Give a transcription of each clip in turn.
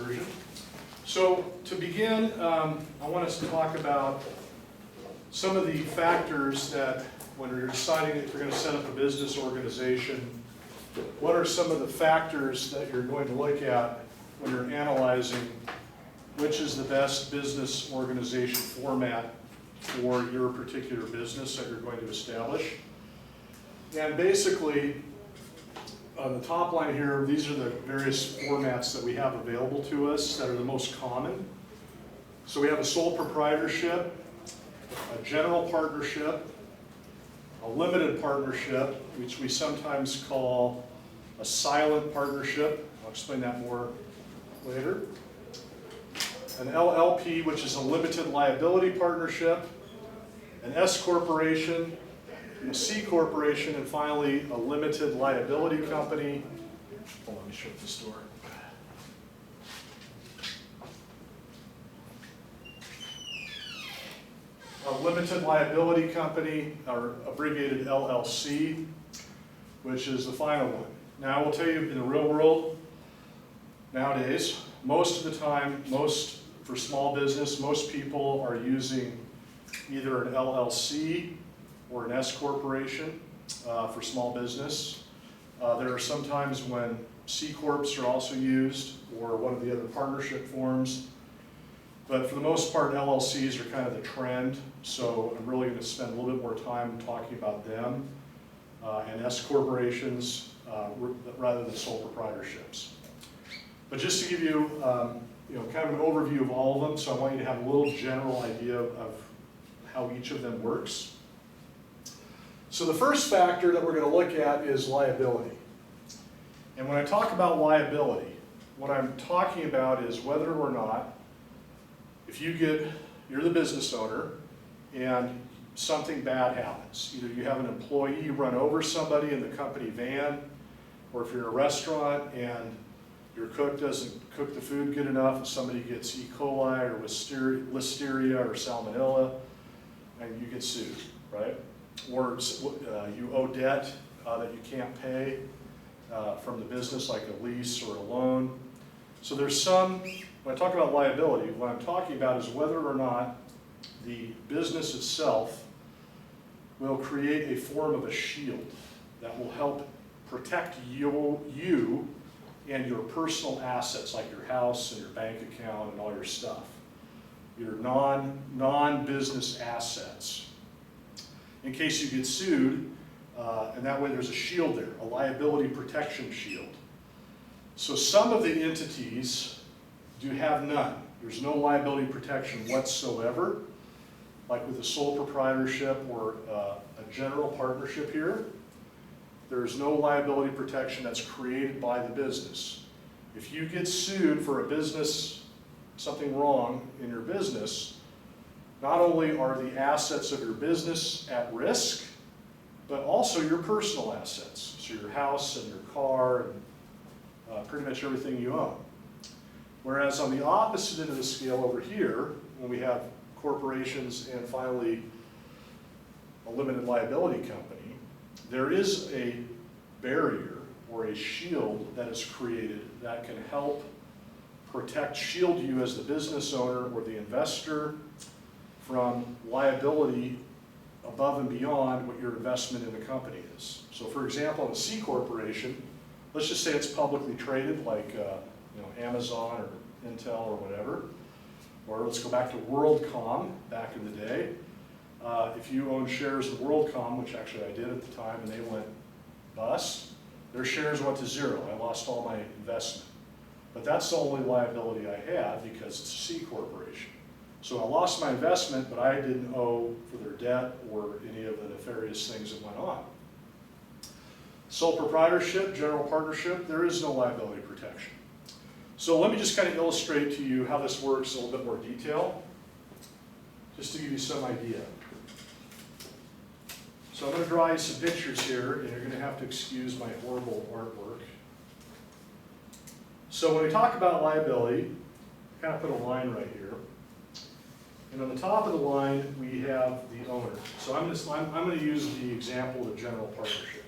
version. So to begin, I want us to talk about some of the factors that when you're deciding if you're going to set up a business organization, what are some of the factors that you're going to look at when you're analyzing which is the best business organization format for your particular business that you're going to establish. And basically, on the top line here, these are the various formats that we have available to us that are the most common. So we have a sole proprietorship, a general partnership, a limited partnership, which we sometimes call a silent partnership. I'll explain that more later. An LLP, which is a limited liability partnership, an S corporation, a C corporation, and finally a limited liability company. Hold on, let me shut this door. A limited liability company, or abbreviated LLC, which is the final one. Now I will tell you, in the real world, nowadays, most of the time, for small business, most people are using either an LLC or an S corporation for small business. There are some times when C corps are also used, or one of the other partnership forms. But for the most part, LLCs are kind of the trend, so I'm really going to spend a little bit more time talking about them and S corporations rather than sole proprietorships. But just to give you, kind of an overview of all of them, so I want you to have a little general idea of how each of them works. So the first factor that we're going to look at is liability. And when I talk about liability, what I'm talking about is whether or not, if you're the business owner and something bad happens, either you have an employee run over somebody in the company van, or if you're in a restaurant and your cook doesn't cook the food good enough and somebody gets E. coli or listeria or salmonella, and you get sued, right? Or you owe debt that you can't pay from the business, like a lease or a loan. So there's some, when I talk about liability, what I'm talking about is whether or not the business itself will create a form of a shield that will help protect you and your personal assets, like your house and your bank account and all your stuff, your non-business assets, in case you get sued, and that way there's a shield there, a liability protection shield. So some of the entities do have none. There's no liability protection whatsoever, like with a sole proprietorship or a general partnership here. There's no liability protection that's created by the business. If you get sued for a business, something wrong in your business, not only are the assets of your business at risk, but also your personal assets. So your house and your car and pretty much everything you own. Whereas on the opposite end of the scale over here, when we have corporations and finally a limited liability company, there is a barrier or a shield that is created that can help shield you as the business owner or the investor from liability above and beyond what your investment in the company is. So for example, in a C corporation, let's just say it's publicly traded, like Amazon or Intel or whatever, or let's go back to WorldCom back in the day. If you own shares in WorldCom, which actually I did at the time, and they went bust, their shares went to zero. I lost all my investment. But that's the only liability I had because it's a C corporation. So I lost my investment, but I didn't owe for their debt or any of the nefarious things that went on. Sole proprietorship, general partnership, there is no liability protection. So let me just kind of illustrate to you how this works in a little bit more detail, just to give you some idea. So I'm going to draw you some pictures here, and you're going to have to excuse my horrible artwork. So when we talk about liability, kind of put a line right here. And on the top of the line, we have the owner. So I'm going to use the example of the general partnership.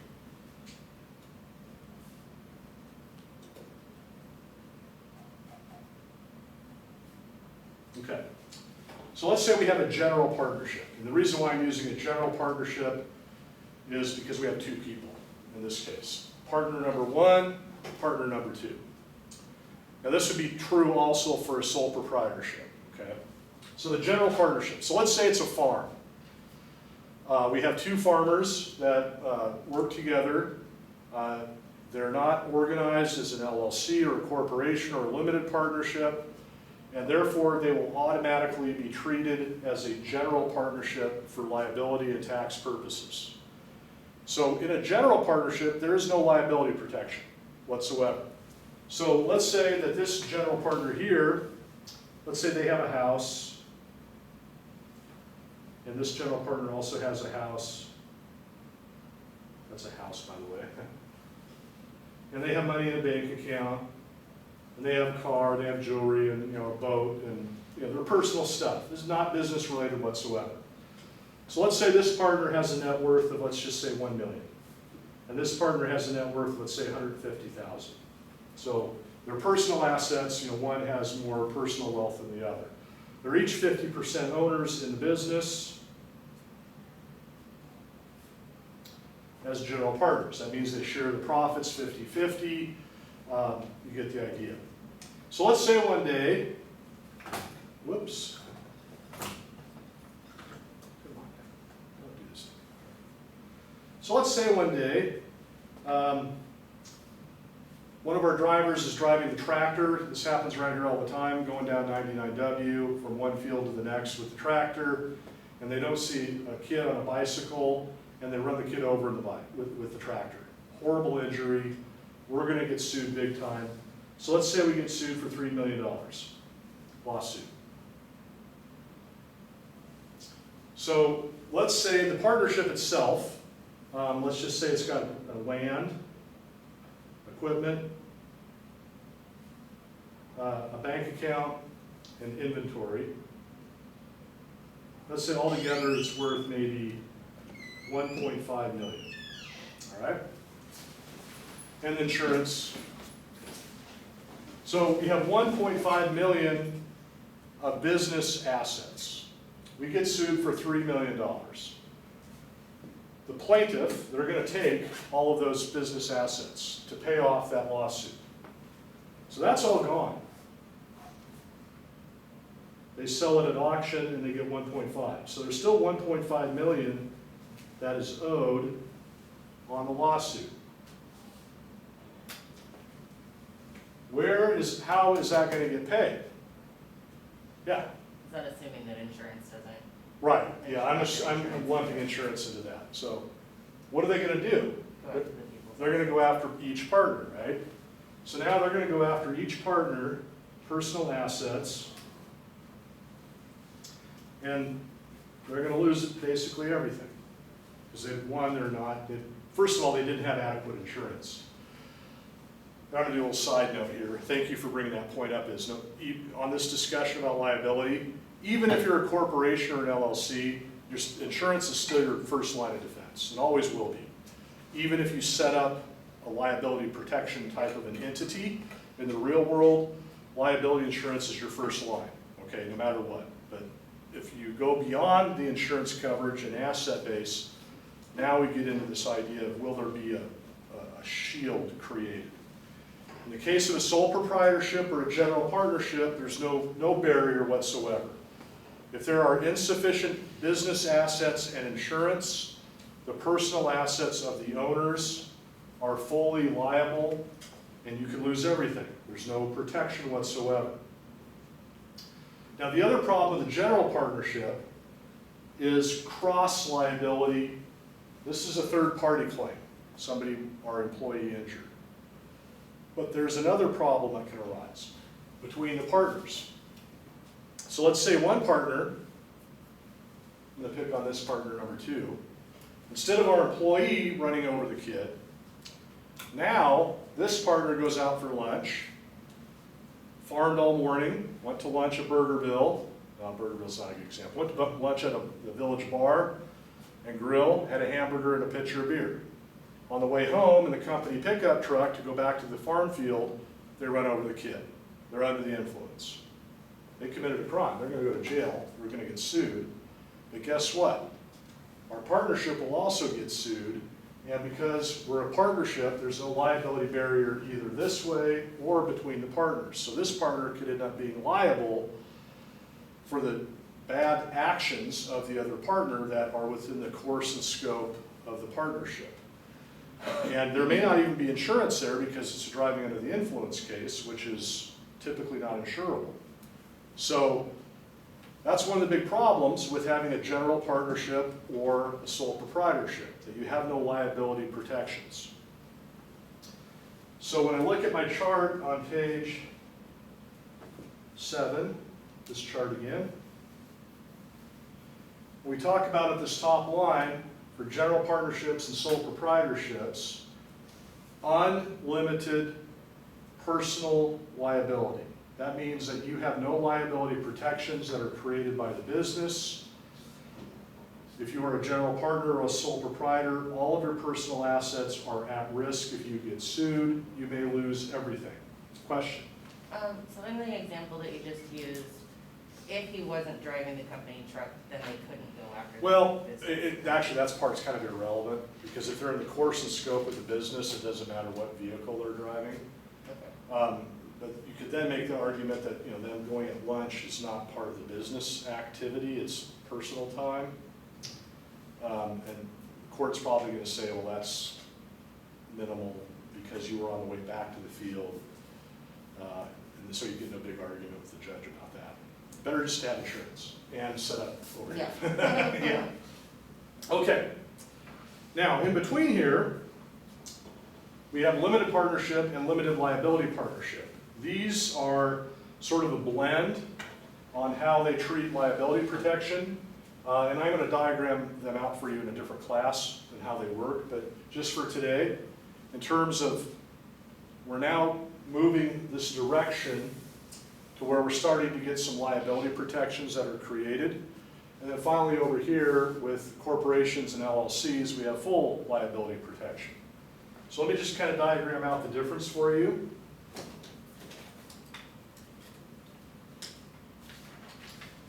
Okay. So let's say we have a general partnership. And the reason why I'm using a general partnership is because we have two people in this case. Partner number one, partner number two. Now this would be true also for a sole proprietorship, okay? So the general partnership. So let's say it's a farm. We have two farmers that work together. They're not organized as an LLC or a corporation or a limited partnership, and therefore they will automatically be treated as a general partnership for liability and tax purposes. So in a general partnership, there is no liability protection whatsoever. So let's say that this general partner here, let's say they have a house, and this general partner also has a house. That's a house, by the way. And they have money in a bank account, and they have a car, they have jewelry, and a boat, and their personal stuff. This is not business related whatsoever. So let's say this partner has a net worth of, let's just say, $1 million. And this partner has a net worth of, let's say, $150,000. So their personal assets, one has more personal wealth than the other. They're each 50% owners in the business as general partners. That means they share the profits 50-50. You get the idea. So let's say one day, whoops. Come on, don't do this. So let's say one day, one of our drivers is driving the tractor. This happens around here all the time, going down 99W from one field to the next with the tractor, and they don't see a kid on a bicycle, and they run the kid over in the bike with the tractor. Horrible injury. We're going to get sued big time. So let's say we get sued for $3 million. Lawsuit. So let's say the partnership itself, let's just say it's got land, equipment, a bank account, and inventory. Let's say altogether it's worth maybe $1.5 million. All right? And insurance. So we have $1.5 million of business assets. We get sued for $3 million. The plaintiff, they're going to take all of those business assets to pay off that lawsuit. So that's all gone. They sell it at auction and they get 1.5. So there's still 1.5 million that is owed on the lawsuit. How is that going to get paid? Yeah. Is that assuming that insurance doesn't? Right. Yeah, I'm lumping insurance into that. So what are they going to do? They're going to go after each partner, right? So now they're going to go after each partner, personal assets, and they're going to lose basically everything. Because first of all, they didn't have adequate insurance. I'm going to do a little side note here. Thank you for bringing that point up. On this discussion about liability, even if you're a corporation or an LLC, your insurance is still your first line of defense, and always will be. Even if you set up a liability protection type of an entity, in the real world, liability insurance is your first line, okay, no matter what. But if you go beyond the insurance coverage and asset base, now we get into this idea of will there be a shield created. In the case of a sole proprietorship or a general partnership, there's no barrier whatsoever. If there are insufficient business assets and insurance, the personal assets of the owners are fully liable, and you can lose everything. There's no protection whatsoever. Now, the other problem with the general partnership is cross liability. This is a third-party claim, somebody or employee injured. But there's another problem that can arise between the partners. So let's say one partner, I'm going to pick on this partner number 2, instead of our employee running over the kid, now this partner goes out for lunch, farmed all morning, went to lunch at Burgerville. Burgerville's not a good example. Went to lunch at the village bar and grill, had a hamburger and a pitcher of beer. On the way home in the company pickup truck to go back to the farm field, they run over the kid. They're under the influence. They committed a crime, they're gonna go to jail, we're gonna get sued. But guess what? Our partnership will also get sued, and because we're a partnership, there's no liability barrier either this way or between the partners. So this partner could end up being liable for the bad actions of the other partner that are within the course and scope of the partnership. And there may not even be insurance there because it's a driving under the influence case, which is typically not insurable. So that's one of the big problems with having a general partnership or a sole proprietorship, that you have no liability protections. So when I look at my chart on page 7, this chart again, we talk about at this top line, for general partnerships and sole proprietorships, unlimited personal liability. That means that you have no liability protections that are created by the business. If you are a general partner or a sole proprietor, all of your personal assets are at risk. If you get sued, you may lose everything. Question? So in the example that you just used, if he wasn't driving the company truck, then they couldn't go after Well, the business. actually, that part's kind of irrelevant, because if they're in the course and scope of the business, it doesn't matter what vehicle they're driving. Okay. But you could then make the argument that, them going at lunch is not part of the business activity, it's personal time. And the court's probably gonna say, well, that's minimal because you were on the way back to the field. And so you get in a big argument with the judge about that. Better just to have insurance and set up over here. Yeah. Yeah. Okay. Now, in between here, we have limited partnership and limited liability partnership. These are sort of a blend on how they treat liability protection. And I'm going to diagram them out for you in a different class and how they work. But just for today, in terms of, we're now moving this direction to where we're starting to get some liability protections that are created. And then finally over here with corporations and LLCs, we have full liability protection. So let me just kind of diagram out the difference for you.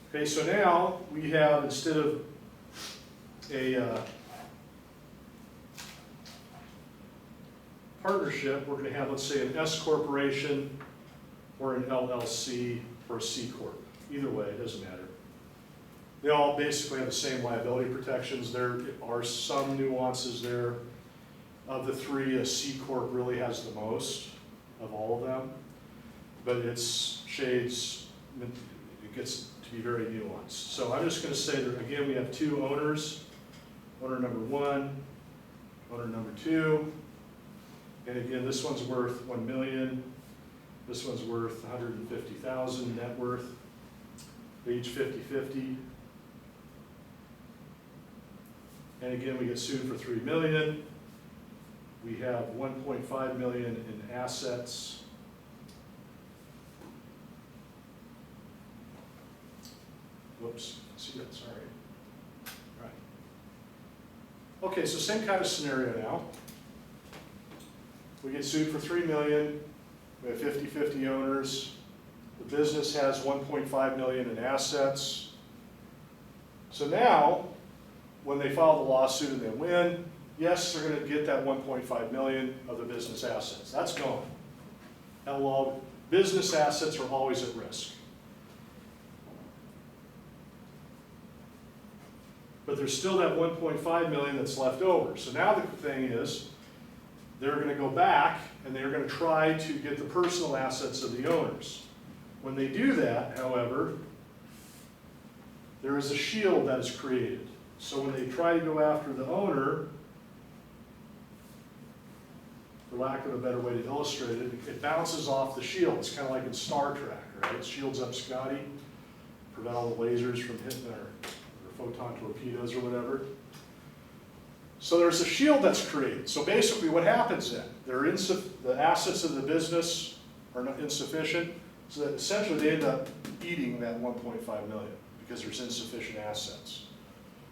Okay, so now we have, instead of a partnership, we're going to have, let's say, an S corporation or an LLC or a C corp. Either way, it doesn't matter. They all basically have the same liability protections. There are some nuances there. Of the three, a C corp really has the most of all of them, but it's shades, it gets to be very nuanced. So I'm just going to say that, again, we have two owners, owner number 1, owner number 2, and again, this one's worth $1 million, this one's worth $150,000 net worth, they each 50-50. And again, we get sued for $3 million. We have $1.5 million in assets. Whoops, see that, sorry. All right. Okay, so same kind of scenario now. We get sued for $3 million. We have 50-50 owners. The business has $1.5 million in assets. So now, when they file the lawsuit and they win, yes, they're going to get that $1.5 million of the business assets. That's gone. Hello, business assets are always at risk. But there's still that $1.5 million that's left over. So now the thing is, they're going to go back and they're going to try to get the personal assets of the owners. When they do that, however, there is a shield that is created. So when they try to go after the owner, for lack of a better way to illustrate it, it bounces off the shield. It's kind of like in Star Trek, right? It shields up Scotty, prevent all the lasers from hitting their photon torpedoes or whatever. So there's a shield that's created. So basically what happens then, the assets of the business are not insufficient, so that essentially they end up eating that $1.5 million because there's insufficient assets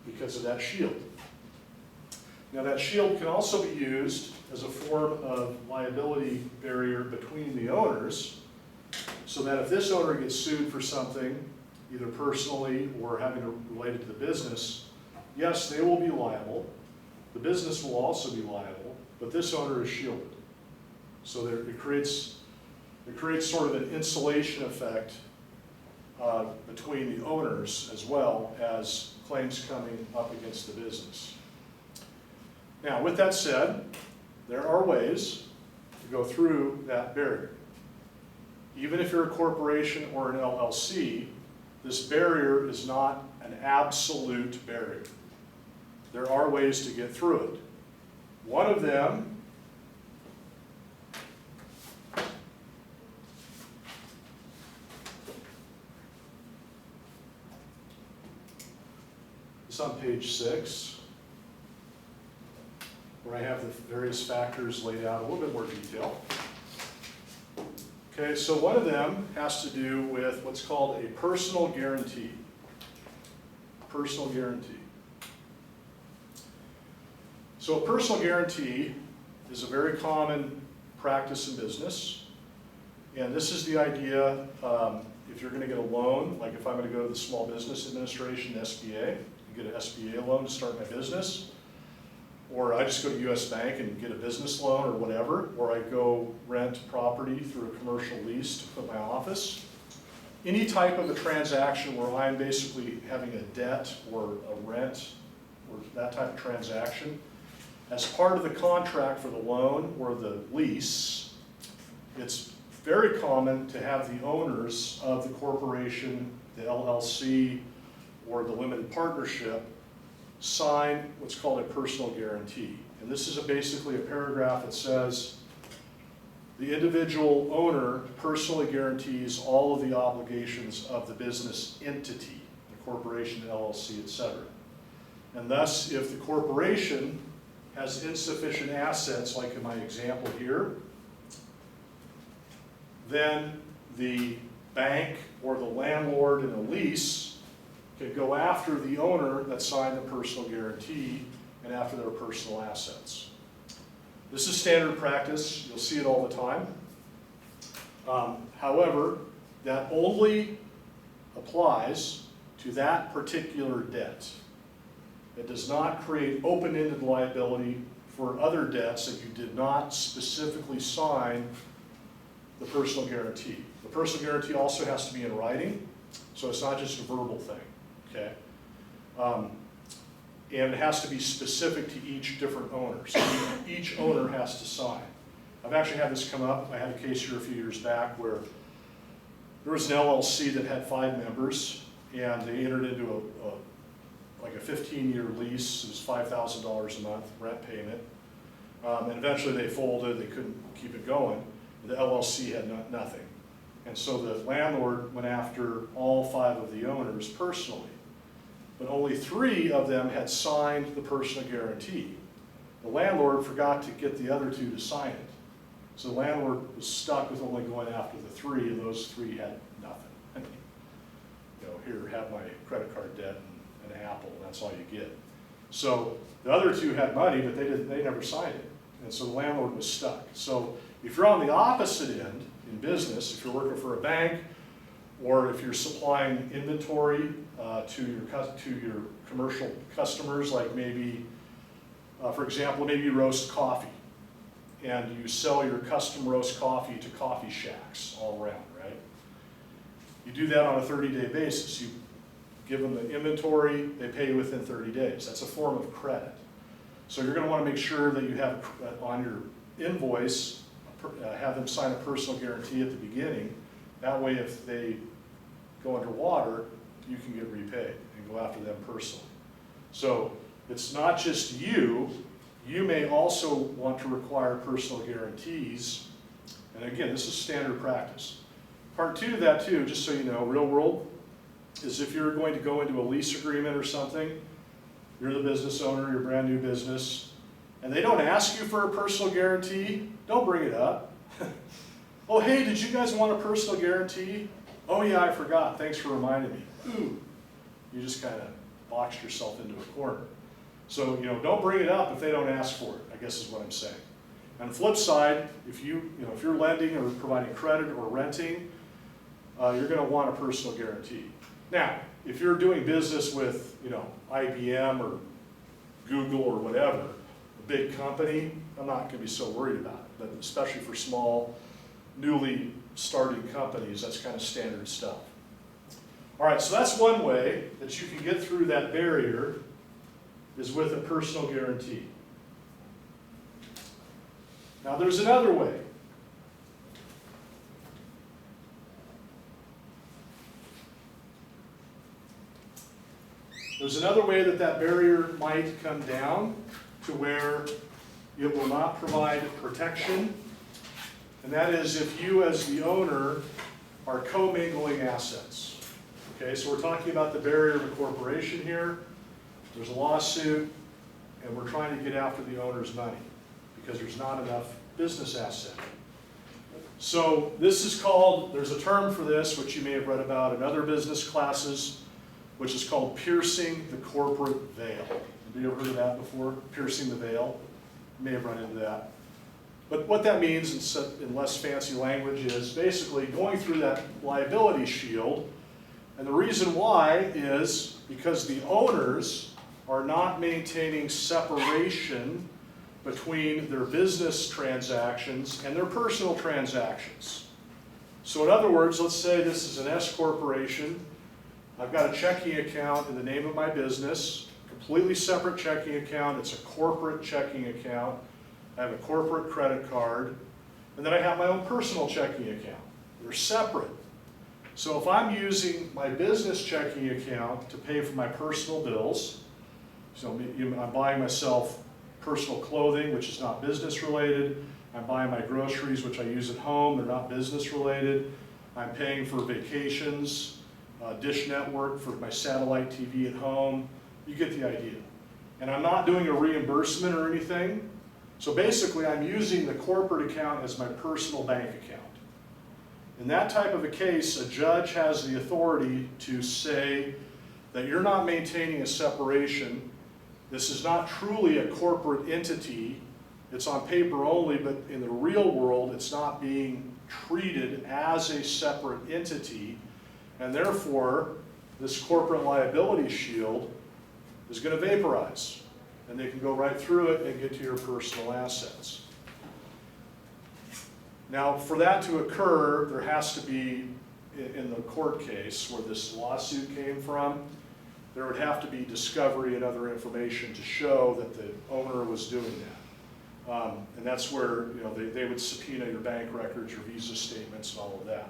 because of that shield. Now that shield can also be used as a form of liability barrier between the owners. so that if this owner gets sued for something, either personally or having to related to the business, yes, they will be liable. The business will also be liable, but this owner is shielded. So it creates sort of an insulation effect between the owners as well as claims coming up against the business. Now, with that said, there are ways to go through that barrier. Even if you're a corporation or an LLC, this barrier is not an absolute barrier. There are ways to get through it. One of them is on page 6, where I have the various factors laid out in a little bit more detail. Okay, so one of them has to do with what's called a personal guarantee. Personal guarantee. So a personal guarantee is a very common practice in business. And this is the idea, if you're going to get a loan, like if I'm going to go to the Small Business Administration, SBA, and get an SBA loan to start my business, or I just go to US Bank and get a business loan or whatever, or I go rent property through a commercial lease to put my office. Any type of a transaction where I'm basically having a debt or a rent or that type of transaction, as part of the contract for the loan or the lease, it's very common to have the owners of the corporation, the LLC, or the limited partnership sign what's called a personal guarantee. And this is basically a paragraph that says the individual owner personally guarantees all of the obligations of the business entity, the corporation, the LLC, etc. And thus, if the corporation has insufficient assets, like in my example here, then the bank or the landlord in a lease can go after the owner that signed the personal guarantee and after their personal assets. This is standard practice. You'll see it all the time. However, that only applies to that particular debt. It does not create open-ended liability for other debts that you did not specifically sign the personal guarantee. The personal guarantee also has to be in writing, so it's not just a verbal thing, okay? And it has to be specific to each different owner. So each owner has to sign. I've actually had this come up. I had a case here a few years back where there was an LLC that had 5 members, and they entered into like a 15-year lease. It was $5,000 a month rent payment. And eventually they folded. They couldn't keep it going. The LLC had nothing. And so the landlord went after all 5 of the owners personally. But only 3 of them had signed the personal guarantee. The landlord forgot to get the other 2 to sign it. So the landlord was stuck with only going after the 3, and those 3 had nothing. I mean, here, have my credit card debt and an apple, and that's all you get. So the other 2 had money, but they never signed it. And so the landlord was stuck. So if you're on the opposite end in business, if you're working for a bank, or if you're supplying inventory to your commercial customers, like maybe, for example, maybe you roast coffee, and you sell your custom roast coffee to coffee shacks all around, right? You do that on a 30-day basis. You give them the inventory, they pay you within 30 days. That's a form of credit. So you're going to want to make sure that you have on your invoice, have them sign a personal guarantee at the beginning. That way, if they go underwater, you can get repaid and go after them personally. So it's not just you. You may also want to require personal guarantees. And again, this is standard practice. Part 2 of that too, just so you know, real world, is if you're going to go into a lease agreement or something, you're the business owner, you're a brand new business, and they don't ask you for a personal guarantee, don't bring it up. Oh, hey, did you guys want a personal guarantee? Oh yeah, I forgot, thanks for reminding me. Ooh, you just kind of boxed yourself into a corner. So, don't bring it up if they don't ask for it, I guess is what I'm saying. On the flip side, if you're lending or providing credit or renting, you're going to want a personal guarantee. Now, if you're doing business with, IBM or Google or whatever, a big company, I'm not going to be so worried about it. But especially for small, newly starting companies, that's kind of standard stuff. All right, so that's one way that you can get through that barrier, is with a personal guarantee. Now there's another way. There's another way that that barrier might come down to where it will not provide protection, and that is if you as the owner are co-mingling assets. Okay, so we're talking about the barrier of a corporation here. There's a lawsuit, and we're trying to get after the owner's money because there's not enough business asset. So this is called, there's a term for this, which you may have read about in other business classes, which is called piercing the corporate veil. Have you ever heard of that before? Piercing the veil? You may have run into that. But what that means in less fancy language is basically going through that liability shield. And the reason why is because the owners are not maintaining separation between their business transactions and their personal transactions. So in other words, let's say this is an S corporation. I've got a checking account in the name of my business, completely separate checking account. It's a corporate checking account. I have a corporate credit card, and then I have my own personal checking account. They're separate. So if I'm using my business checking account to pay for my personal bills, so I'm buying myself personal clothing, which is not business related. I'm buying my groceries, which I use at home. They're not business related. I'm paying for vacations, Dish Network for my satellite TV at home. You get the idea. And I'm not doing a reimbursement or anything. So basically, I'm using the corporate account as my personal bank account. In that type of a case, a judge has the authority to say that you're not maintaining a separation. This is not truly a corporate entity. It's on paper only, but in the real world, it's not being treated as a separate entity. And therefore, this corporate liability shield is going to vaporize. And they can go right through it and get to your personal assets. Now, for that to occur, there has to be, in the court case where this lawsuit came from, there would have to be discovery and other information to show that the owner was doing that. And that's where they would subpoena your bank records, your visa statements, and all of that.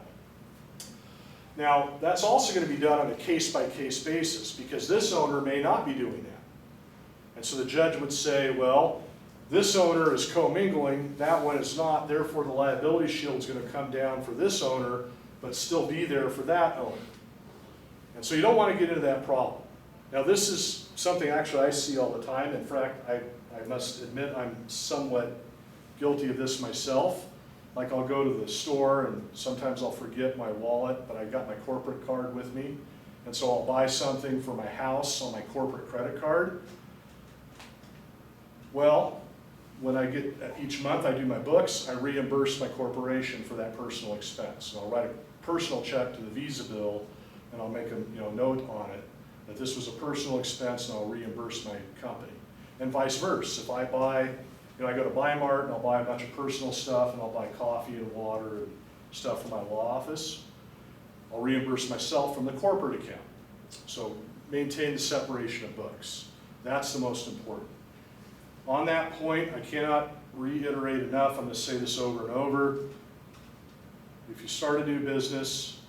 Now, that's also going to be done on a case-by-case basis because this owner may not be doing that. And so the judge would say, well, this owner is co-mingling, that one is not, therefore the liability shield is going to come down for this owner, but still be there for that owner. And so you don't want to get into that problem. Now this is something actually I see all the time. In fact, I must admit I'm somewhat guilty of this myself. Like I'll go to the store and sometimes I'll forget my wallet, but I got my corporate card with me. And so I'll buy something for my house on my corporate credit card. Well, when I get, each month I do my books, I reimburse my corporation for that personal expense. And I'll write a personal check to the Visa bill and I'll make a note on it that this was a personal expense and I'll reimburse my company. And vice versa. If I buy, I go to Buy-Mart and I'll buy a bunch of personal stuff and I'll buy coffee and water and stuff for my law office, I'll reimburse myself from the corporate account. So maintain the separation of books. That's the most important. On that point, I cannot reiterate enough, I'm going to say this over and over. If you start a new business,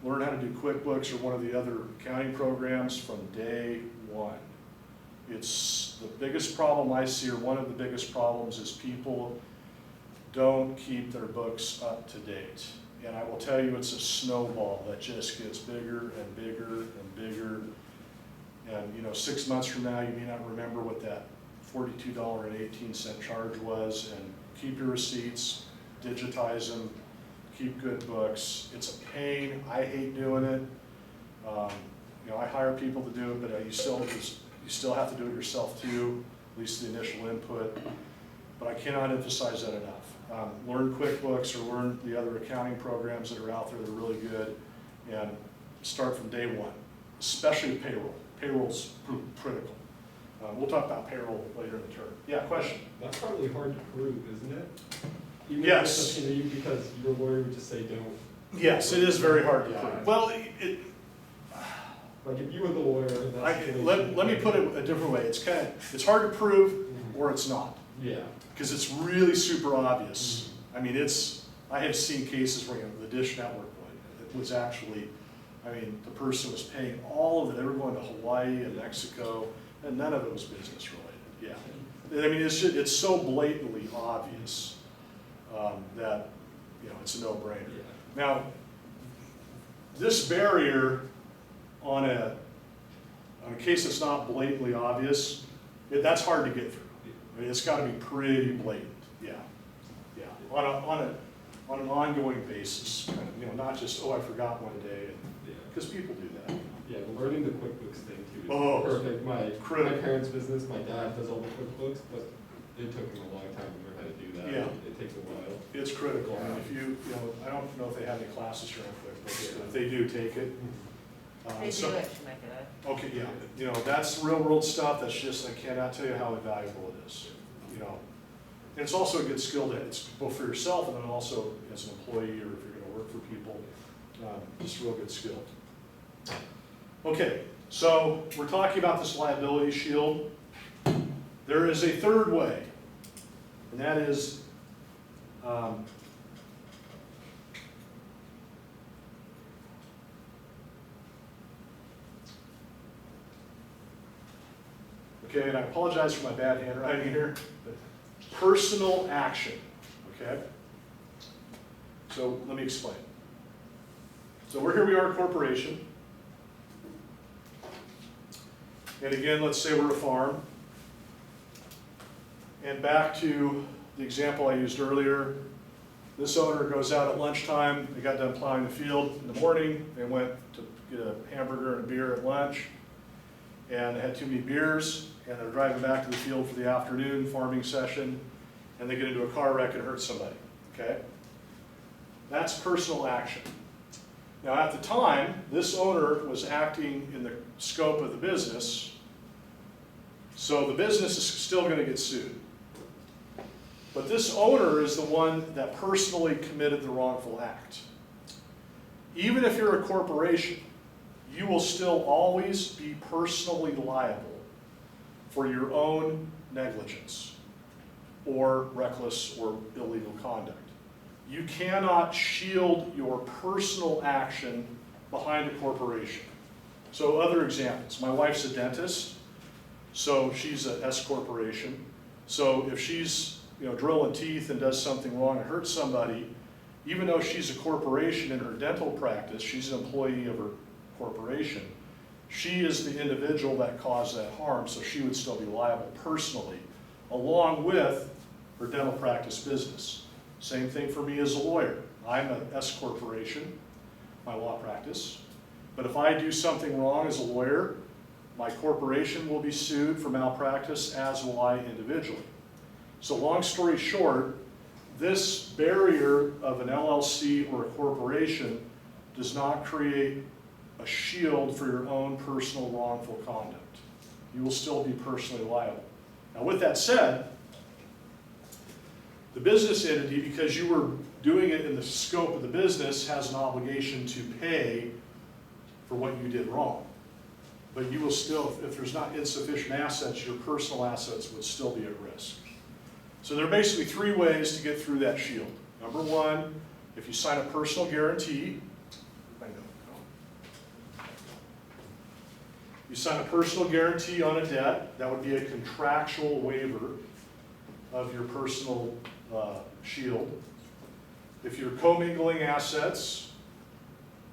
learn how to do QuickBooks or one of the other accounting programs from day one. It's the biggest problem I see, or one of the biggest problems, is people don't keep their books up to date. And I will tell you, it's a snowball that just gets bigger and bigger and bigger. And 6 months from now, you may not remember what that $42.18 charge was. And keep your receipts, digitize them, keep good books. It's a pain. I hate doing it. I hire people to do it, but you still have to do it yourself too, at least the initial input. but I cannot emphasize that enough. Learn QuickBooks or learn the other accounting programs that are out there that are really good, and start from day one, especially payroll. Payroll's critical. We'll talk about payroll later in the term. Yeah, question? That's probably hard to prove, isn't it? Even if Yes. it's up to you, because your lawyer would just say don't. Yes, it is very hard to Yeah. prove. Well, Like if you were the lawyer in that situation. let me put it a different way. It's hard to prove or it's not, Yeah. because it's really super obvious. I mean, I have seen cases where, the Dish Network one, it was actually, the person was paying all of it. They were going to Hawaii and Mexico, and none of it was business related. Yeah. It's so blatantly obvious that, it's a no-brainer. Yeah. Now, this barrier on a case that's not blatantly obvious, that's hard to get through. It's got to be pretty blatant. Yeah. On an ongoing basis, kind of, not just, I forgot one day, because people do that. Yeah, learning the QuickBooks thing too is Oh, perfect. My critical. parents' business, my dad does all the QuickBooks, but it took him a long time to learn how to do that. Yeah. It takes a while. It's critical. I mean, if I don't know if they have any classes here on QuickBooks, but if they do, take it. They So- do at Temecula. Okay, yeah, that's real world stuff. That's just, I cannot tell you how valuable it is. And it's also a good skill that it's both for yourself and then also as an employee, or if you're going to work for people, just a real good skill. Okay, so we're talking about this liability shield. There is a third way, and that is okay, and I apologize for my bad handwriting here, but personal action, okay? So let me explain. So here we are, a corporation. And again, let's say we're a farm. And back to the example I used earlier, this owner goes out at lunchtime, they got done plowing the field in the morning, they went to get a hamburger and a beer at lunch, and they had too many beers, and they're driving back to the field for the afternoon farming session, and they get into a car wreck and hurt somebody, okay? That's personal action. Now at the time, this owner was acting in the scope of the business, so the business is still going to get sued. But this owner is the one that personally committed the wrongful act. Even if you're a corporation, you will still always be personally liable for your own negligence or reckless or illegal conduct. You cannot shield your personal action behind a corporation. So other examples, my wife's a dentist, so she's an S corporation. So if she's drilling teeth and does something wrong and hurts somebody, even though she's a corporation in her dental practice, she's an employee of her corporation, she is the individual that caused that harm, so she would still be liable personally, along with her dental practice business. Same thing for me as a lawyer. I'm an S corporation, my law practice, but if I do something wrong as a lawyer, my corporation will be sued for malpractice, as will I individually. So long story short, this barrier of an LLC or a corporation does not create a shield for your own personal wrongful conduct. You will still be personally liable. Now with that said, the business entity, because you were doing it in the scope of the business, has an obligation to pay for what you did wrong. But you will still, if there's not insufficient assets, your personal assets would still be at risk. So there are basically three ways to get through that shield. Number one, if you sign a personal guarantee, you sign a personal guarantee on a debt, that would be a contractual waiver of your personal shield. If you're co-mingling assets,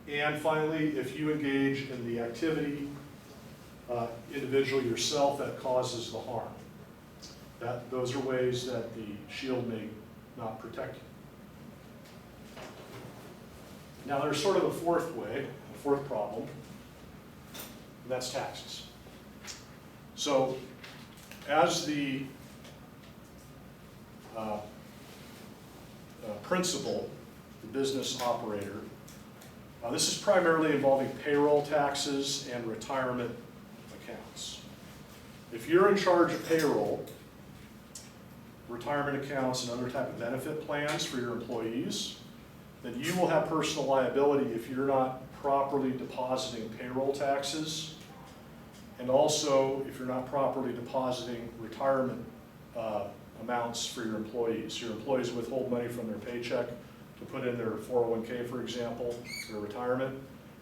and finally, if you engage in the activity individually yourself that causes the harm. Those are ways that the shield may not protect you. Now there's sort of a fourth way, a fourth problem, and that's taxes. So as the principal, the business operator. This is primarily involving payroll taxes and retirement accounts. If you're in charge of payroll, retirement accounts, and other type of benefit plans for your employees, then you will have personal liability if you're not properly depositing payroll taxes, and also if you're not properly depositing retirement amounts for your employees. Your employees withhold money from their paycheck to put in their 401k, for example, their retirement.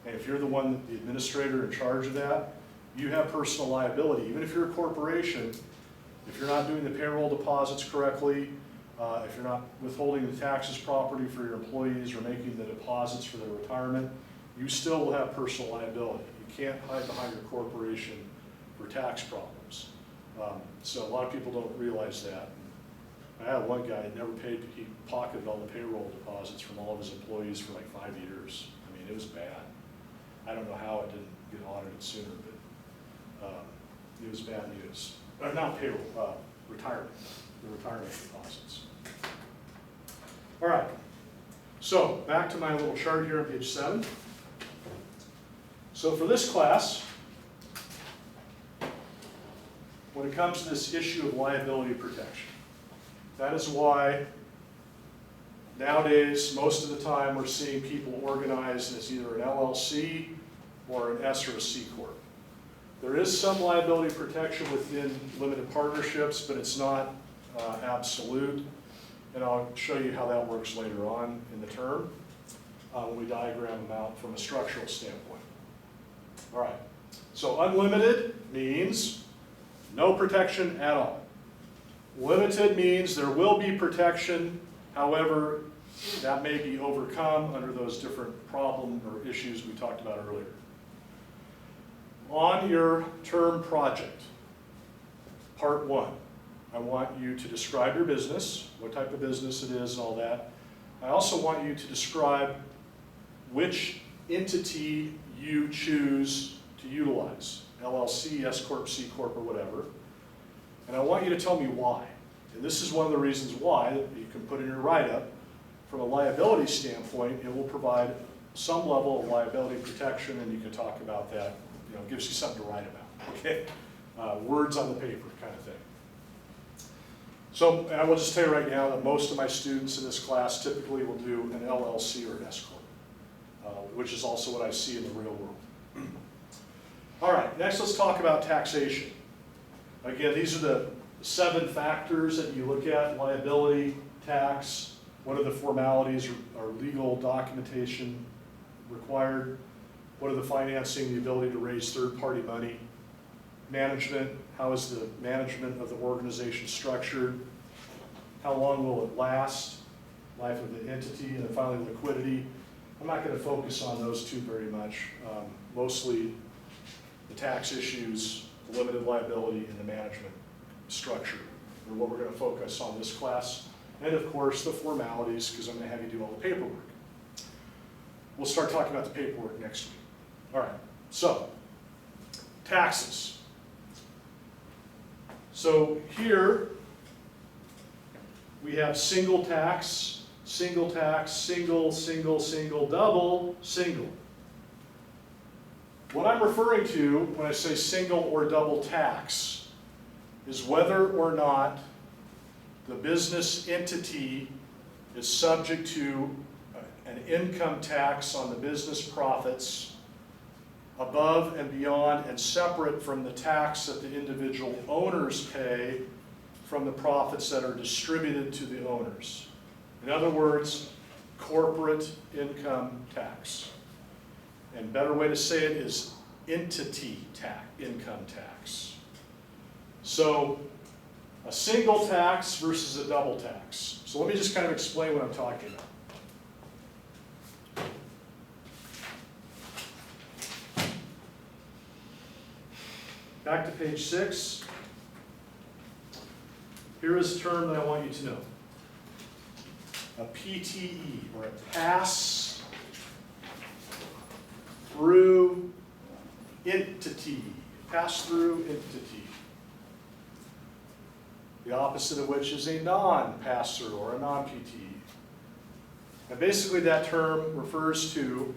And if you're the one, the administrator in charge of that, you have personal liability. Even if you're a corporation, if you're not doing the payroll deposits correctly, if you're not withholding the taxes properly for your employees or making the deposits for their retirement, you still will have personal liability. You can't hide behind your corporation for tax problems. So a lot of people don't realize that. I had one guy that never paid, he pocketed all the payroll deposits from all of his employees for like 5 years. I mean, it was bad. I don't know how it didn't get audited sooner, but it was bad news. Not payroll, retirement, the retirement deposits. All right, so back to my little chart here on page 7. So for this class, when it comes to this issue of liability protection, that is why nowadays, most of the time, we're seeing people organized as either an LLC or an S or a C Corp. There is some liability protection within limited partnerships, but it's not absolute. And I'll show you how that works later on in the term when we diagram them out from a structural standpoint. All right, so unlimited means no protection at all. Limited means there will be protection, however, that may be overcome under those different problem or issues we talked about earlier. On your term project, part 1, I want you to describe your business, what type of business it is and all that. I also want you to describe which entity you choose to utilize, LLC, S Corp, C Corp, or whatever. And I want you to tell me why. And this is one of the reasons why that you can put in your write-up. From a liability standpoint, it will provide some level of liability protection, and you can talk about that. You know, it gives you something to write about, okay? Words on the paper kind of thing. So I will just tell you right now that most of my students in this class typically will do an LLC or an S Corp, which is also what I see in the real world. All right, next let's talk about taxation. Again, these are the 7 factors that you look at: liability, tax, what are the formalities or legal documentation required, what are the financing, the ability to raise third-party money, management, how is the management of the organization structured, how long will it last, life of the entity, and then finally liquidity. I'm not going to focus on those 2 very much. Mostly the tax issues, the limited liability, and the management structure are what we're going to focus on this class. And of course the formalities, because I'm going to have you do all the paperwork. We'll start talking about the paperwork next week. All right, so taxes. So here we have single tax, single tax, single, single, single, double, single. What I'm referring to when I say single or double tax is whether or not the business entity is subject to an income tax on the business profits above and beyond and separate from the tax that the individual owners pay from the profits that are distributed to the owners. In other words, corporate income tax. And a better way to say it is entity tax, income tax. So a single tax versus a double tax. So let me just kind of explain what I'm talking about. Back to page 6. Here is a term that I want you to know. A PTE, or a pass-through entity. Pass-through entity. the opposite of which is a non-pass-through or a non-PTE. And basically that term refers to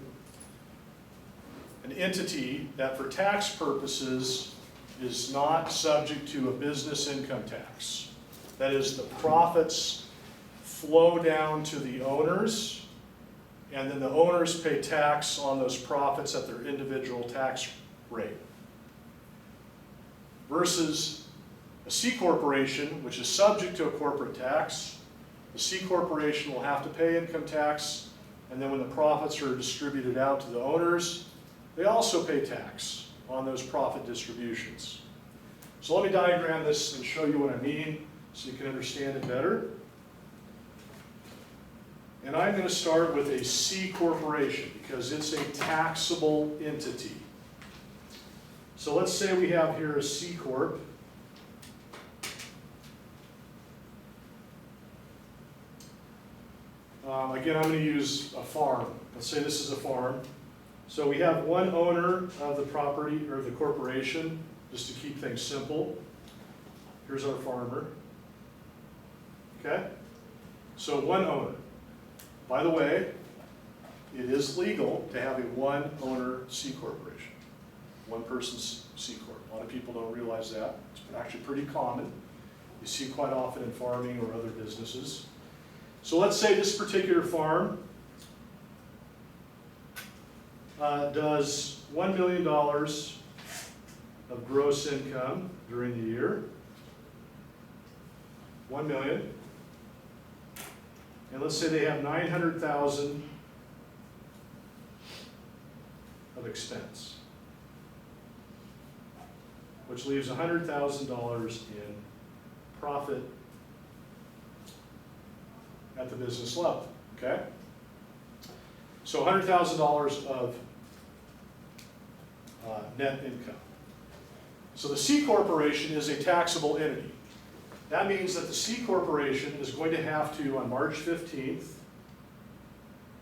an entity that for tax purposes is not subject to a business income tax. That is, the profits flow down to the owners, and then the owners pay tax on those profits at their individual tax rate. Versus a C corporation, which is subject to a corporate tax. The C corporation will have to pay income tax, and then when the profits are distributed out to the owners, they also pay tax on those profit distributions. So let me diagram this and show you what I mean so you can understand it better. And I'm going to start with a C corporation because it's a taxable entity. So let's say we have here a C corp. Again, I'm going to use a farm. Let's say this is a farm. So we have one owner of the property or the corporation, just to keep things simple. Here's our farmer. Okay? So one owner. By the way, it is legal to have a one-owner C corporation. One person's C corp. A lot of people don't realize that. It's actually pretty common. You see it quite often in farming or other businesses. So let's say this particular farm does $1 million of gross income during the year. 1 million. And let's say they have 900,000 of expense, which leaves $100,000 in profit at the business level, okay? So $100,000 of net income. So the C corporation is a taxable entity. That means that the C corporation is going to have to, on March 15th,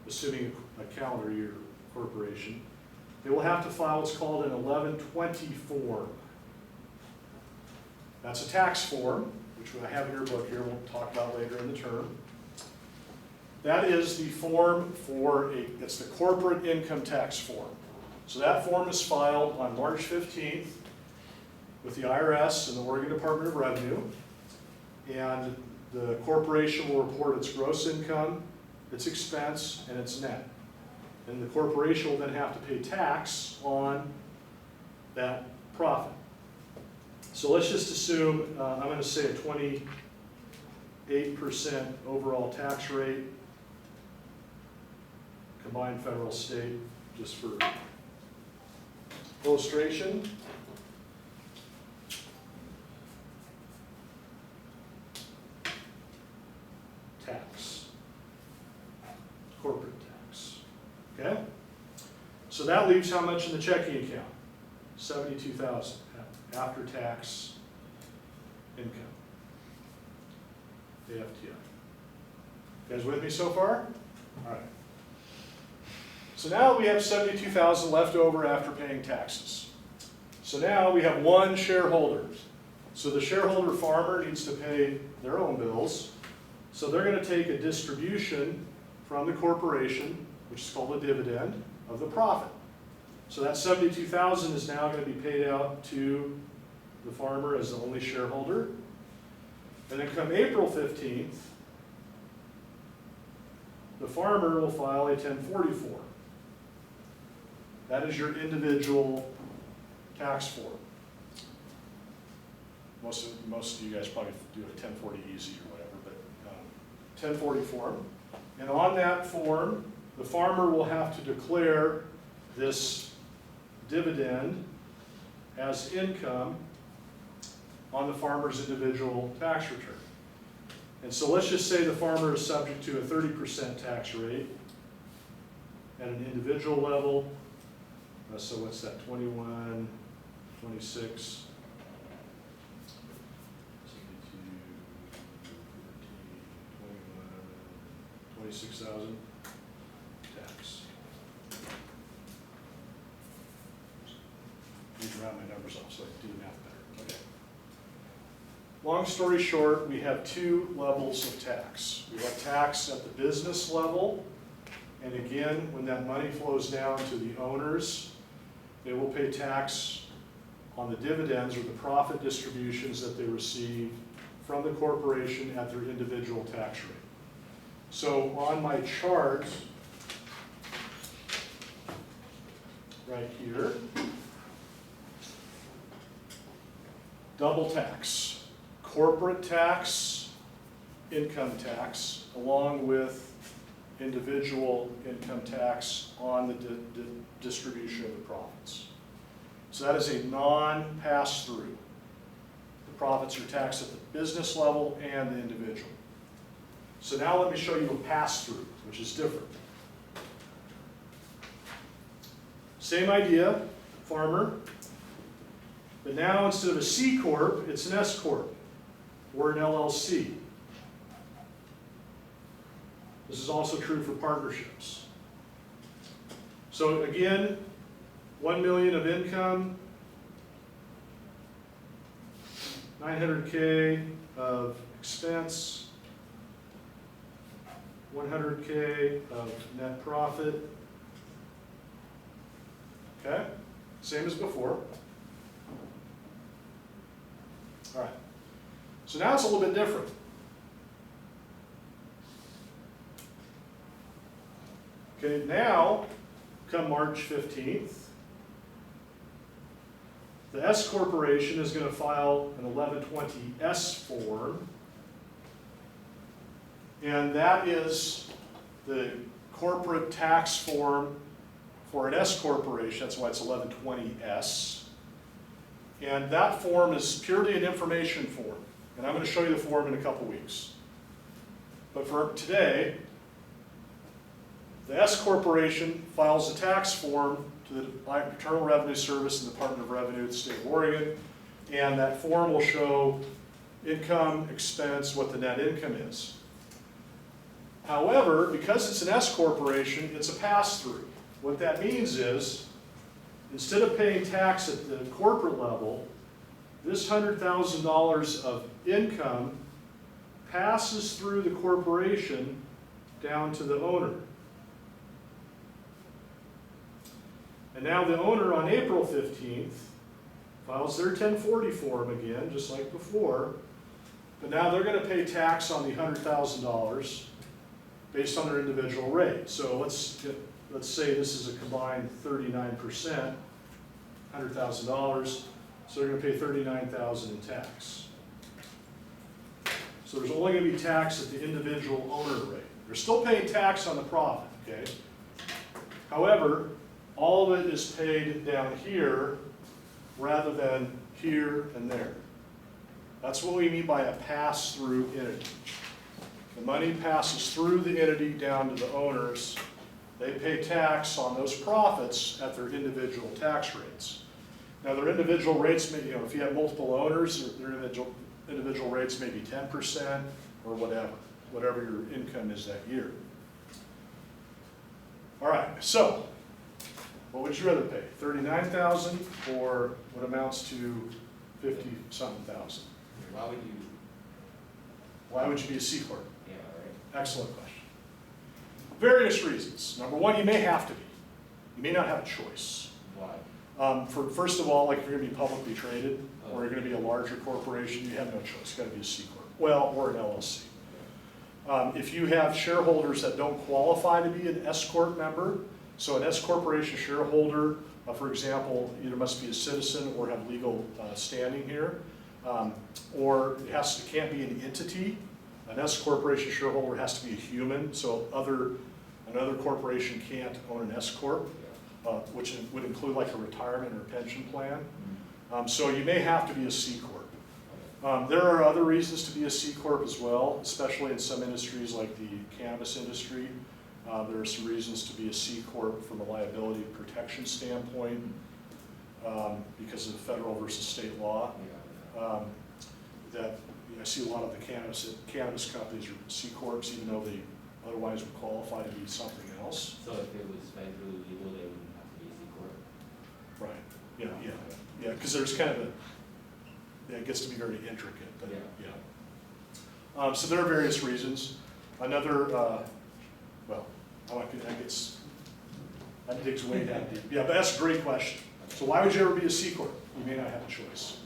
assuming a calendar year corporation, they will have to file what's called an 1120 form. That's a tax form, which I have in your book here, we'll talk about later in the term. That is the form for it's the corporate income tax form. So that form is filed on March 15th with the IRS and the Oregon Department of Revenue. And the corporation will report its gross income, its expense, and its net. And the corporation will then have to pay tax on that profit. So let's just assume, I'm going to say a 28% overall tax rate, combined federal state, just for illustration. Tax, corporate tax, okay? So that leaves how much in the checking account? $72,000 after tax income, AFTI. You guys with me so far? All right. So now we have $72,000 left over after paying taxes. So now we have one shareholder. So the shareholder farmer needs to pay their own bills. So they're going to take a distribution from the corporation, which is called a dividend, of the profit. So that $72,000 is now going to be paid out to the farmer as the only shareholder. And then come April 15th, the farmer will file a 1040 form. That is your individual tax form. Most of you guys probably do a 1040 easy or whatever, but 1040 form. And on that form, the farmer will have to declare this dividend as income on the farmer's individual tax return. And so let's just say the farmer is subject to a 30% tax rate at an individual level. So what's that, 21, 26, 26,000 tax. Need to round my numbers off so I can do the math better. Okay. long story short, we have two levels of tax. We have tax at the business level, and again, when that money flows down to the owners, they will pay tax on the dividends or the profit distributions that they receive from the corporation at their individual tax rate. So on my chart, right here, double tax, corporate tax, income tax, along with individual income tax on the distribution of the profits. So that is a non-pass-through. The profits are taxed at the business level and the individual. So now let me show you a pass-through, which is different. Same idea, farmer, but now instead of a C Corp, it's an S Corp or an LLC. This is also true for partnerships. So again, 1 million of income, 900K of expense, 100K of net profit. Okay, same as before. All right, so now it's a little bit different. Okay, now, come March 15th, the S Corporation is going to file an 1120S form, and that is the corporate tax form for an S Corporation. That's why it's 1120S. And that form is purely an information form, and I'm going to show you the form in a couple weeks. But for today, the S Corporation files a tax form to the Internal Revenue Service and Department of Revenue of the state of Oregon, and that form will show income, expense, what the net income is. However, because it's an S Corporation, it's a pass-through. What that means is, instead of paying tax at the corporate level, this $100,000 of income passes through the corporation down to the owner. And now the owner on April 15th files their 1040 form again, just like before, but now they're going to pay tax on the $100,000 based on their individual rate. So let's say this is a combined 39%, $100,000, so they're going to pay $39,000 in tax. So there's only going to be tax at the individual owner rate. They're still paying tax on the profit, okay? However, all of it is paid down here rather than here and there. That's what we mean by a pass-through entity. The money passes through the entity down to the owners. They pay tax on those profits at their individual tax rates. Now their individual rates may, if you have multiple owners, their individual rates may be 10% or whatever your income is that year. All right, so what would you rather pay? $39,000 or what amounts to 50-something thousand? Why would you be a C Corp? Yeah, right. Excellent question. Various reasons. Number one, you may have to be. You may not have a choice. Why? First of all, like if you're going to be publicly traded or you're going to be a larger corporation, you have no choice. It's got to be a C Corp. Well, or an LLC. If you have shareholders that don't qualify to be an S Corp member, so an S Corporation shareholder, for example, either must be a citizen or have legal standing here, or it can't be an entity. An S Corporation shareholder has to be a human, so another corporation can't own an S Corp, which would include like a retirement or pension plan. So you may have to be a C Corp. There are other reasons to be a C Corp as well, especially in some industries like the cannabis industry. There are some reasons to be a C Corp from a liability protection standpoint because of the federal versus state law. I see a lot of the cannabis companies are C Corps, even though they otherwise would qualify to be something else. So if it was federally legal, they wouldn't have to be a C Corp? Right. Yeah. Because there's kind of it gets to be very intricate, but Yeah. yeah. So there are various reasons. Another, well, that digs way down deep. Yeah, but that's a great question. So why would you ever be a C Corp? You may not have a choice.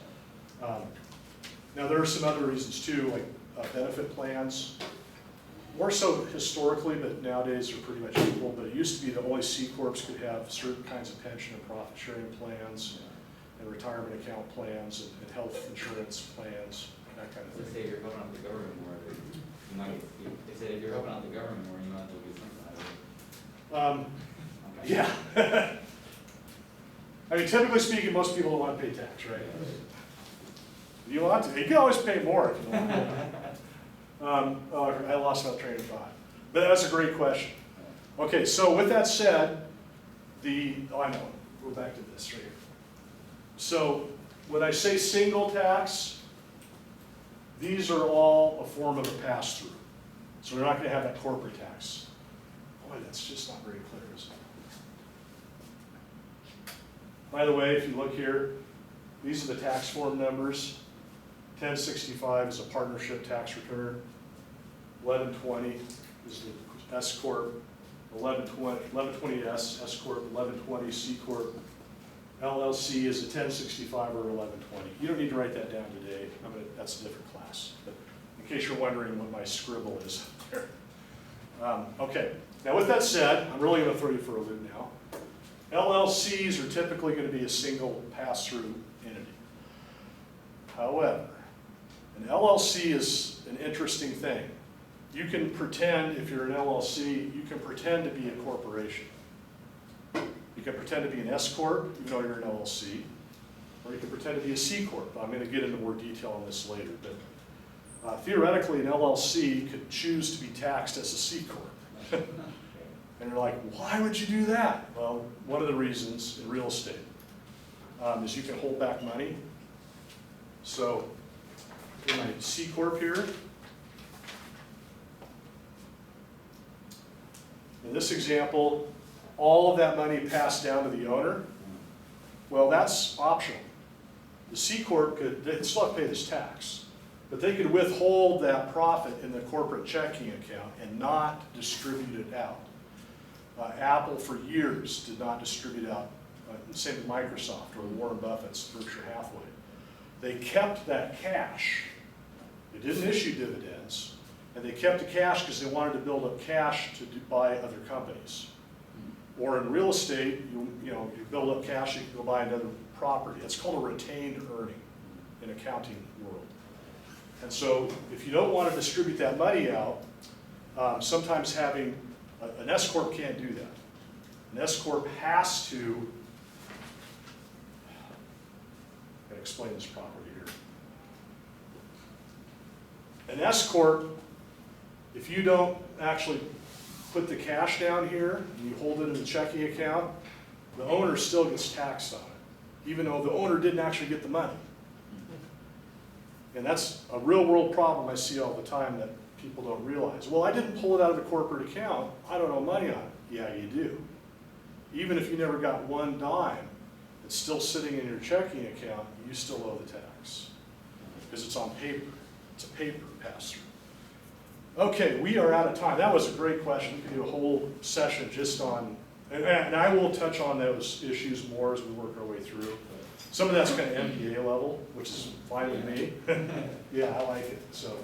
Now there are some other reasons too, like benefit plans. More so historically, but nowadays are pretty much equal. But it used to be that only C Corps could have certain kinds of pension and profit sharing plans, and retirement account plans, and health insurance plans, that kind of They thing. say if you're helping out the government more, you might, they say if you're helping out the government more, you might as well do something out of it. Okay. Yeah. I mean, typically speaking, most people don't want to pay tax, right? You want to. You can always pay more if you want. I lost my train of thought. But that's a great question. Okay, so with that said, I know, we're back to this right here. So when I say single tax, these are all a form of a pass-through. So we're not going to have that corporate tax. Boy, that's just not very clear, is it? By the way, if you look here, these are the tax form numbers. 1065 is a partnership tax return. 1120 is the S Corp. 1120S, S Corp. 1120 C Corp. LLC is a 1065 or 1120. You don't need to write that down today. That's a different class. But in case you're wondering what my scribble is up there. Okay, now with that said, I'm really going to throw you for a loop now. LLCs are typically going to be a single pass-through entity. However, an LLC is an interesting thing. You can pretend, if you're an LLC, you can pretend to be a corporation. You can pretend to be an S Corp, even though you're an LLC, or you can pretend to be a C Corp. I'm going to get into more detail on this later, but theoretically, an LLC could choose to be taxed as a C Corp. And you're like, why would you do that? Well, one of the reasons in real estate is you can hold back money. So in my C Corp here, in this example, all of that money passed down to the owner. Well, that's optional. The C Corp they'd still have to pay this tax, but they could withhold that profit in the corporate checking account and not distribute it out. Apple for years did not distribute out, same with Microsoft or Warren Buffett's Berkshire Hathaway. They kept that cash. They didn't issue dividends, and they kept the cash because they wanted to build up cash to buy other companies. Or in real estate, you build up cash, you can go buy another property. It's called a retained earning in accounting world. And so if you don't want to distribute that money out, sometimes having an S Corp can't do that. An S Corp has to, I gotta explain this properly here. An S Corp, if you don't actually put the cash down here and you hold it in the checking account, the owner still gets taxed on it, even though the owner didn't actually get the money. And that's a real world problem I see all the time that people don't realize. Well, I didn't pull it out of the corporate account. I don't owe money on it. Yeah, you do. Even if you never got one dime, it's still sitting in your checking account, you still owe the tax. Because it's on paper. It's a paper pass-through. Okay, we are out of time. That was a great question. We could do a whole session just on, and I will touch on those issues more as we work our way through. Some of that's kind of MBA level, which is fine with me. Yeah, I like it. So,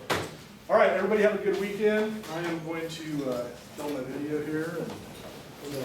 all right, everybody have a good weekend. I am going to film a video here. And